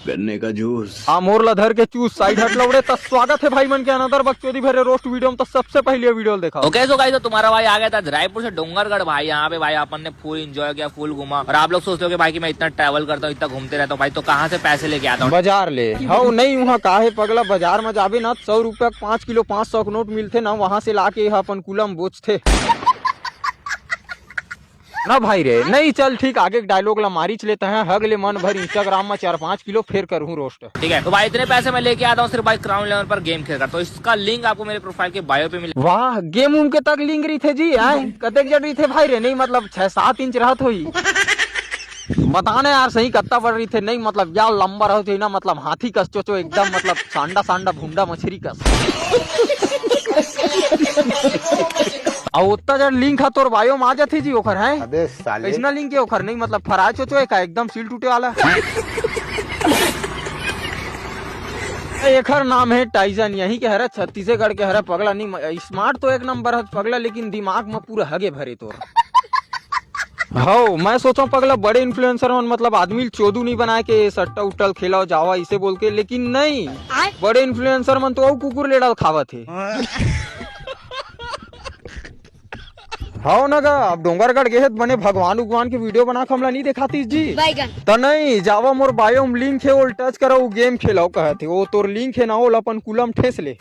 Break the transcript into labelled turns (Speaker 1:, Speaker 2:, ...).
Speaker 1: गन्ने का जूस
Speaker 2: मोर ला धर के चूस साइड हट लौड़े। तो स्वागत है भाई मन के अनदर बकचोदी भरे रोस्ट वीडियो में। तो सबसे पहले वीडियो देखा
Speaker 3: ओके सो गाइस, तो तुम्हारा भाई आ गया था रायपुर से डोंगरगढ़ भाई। यहाँ पे भाई अपन ने फुल एंजॉय किया, फुल घुमा। और आप लोग सोचते हो कि भाई कि मैं इतना ट्रैवल करता हूँ, इतना घूमते रहता हूँ भाई, तो कहाँ से पैसे लेके आता हूँ?
Speaker 2: बाजार ले हाँ नहीं वहाँ काहे पगला बाजार में जाबे ना 100 रुपया 5 किलो 500 के नोट मिलते ना, वहाँ से लाके अपन कुलम बेचते ना भाई रे। नहीं चल ठीक, आगे डायलॉग ला मारी लेते हैं। हगले मन भर इंस्टाग्राम में 4-5 किलो फिर करूँ रोस्ट।
Speaker 3: ठीक है, तो भाई इतने पैसे मैं लेके आता हूँ सिर्फ भाई क्राउन लेवल पर गेम खेलकर। तो इसका लिंक आपको मेरे प्रोफाइल के बायो पे मिले।
Speaker 2: वाह गेम उम के तक लिंक रही थे जी आए कतक जड़ रही थे भाई रे। नहीं मतलब 6-7 इंच रहत हुई बताने यार सही कत्ता बढ़ रही थे। नहीं मतलब यार लंबा रहते ना, मतलब हाथी कस चोचो एकदम, मतलब सांडा सांडा भूंडा मछली कस और उतना जब लिंक है तोर बायो में आ जाती जी ओखर है।
Speaker 1: अबे साले
Speaker 2: कैसना लिंक है ओखर? नहीं मतलब फराज चोचो है का एकदम सील टूटे वाला। एखर नाम है टाइजन, यही के हरा छत्तीसगढ़ के हरा पगला। नहीं स्मार्ट तो एक नंबर है पगला, लेकिन दिमाग में पूरा हगे भरे तोर। हाँ मैं सोचा पगला बड़े इन्फ्लुएंसर में मतलब आदमी चोदू नहीं बनाए के सट्टा उट्टल खेला जावा इसे बोल के, लेकिन नहीं बड़े इन्फ्लुएंसर मन तो कुकुर ले डाल खावा थे। हाँ ना गा अब डोंगरगढ़ गए बने भगवान के वीडियो बना के हमला नहीं दिखाती जी। तो नहीं जावा मोर बायो में लिंक है, वो टच करो गेम खेलाओ कहते वो तोर लिंक है ना, वो अपन कुलम ठेस ले।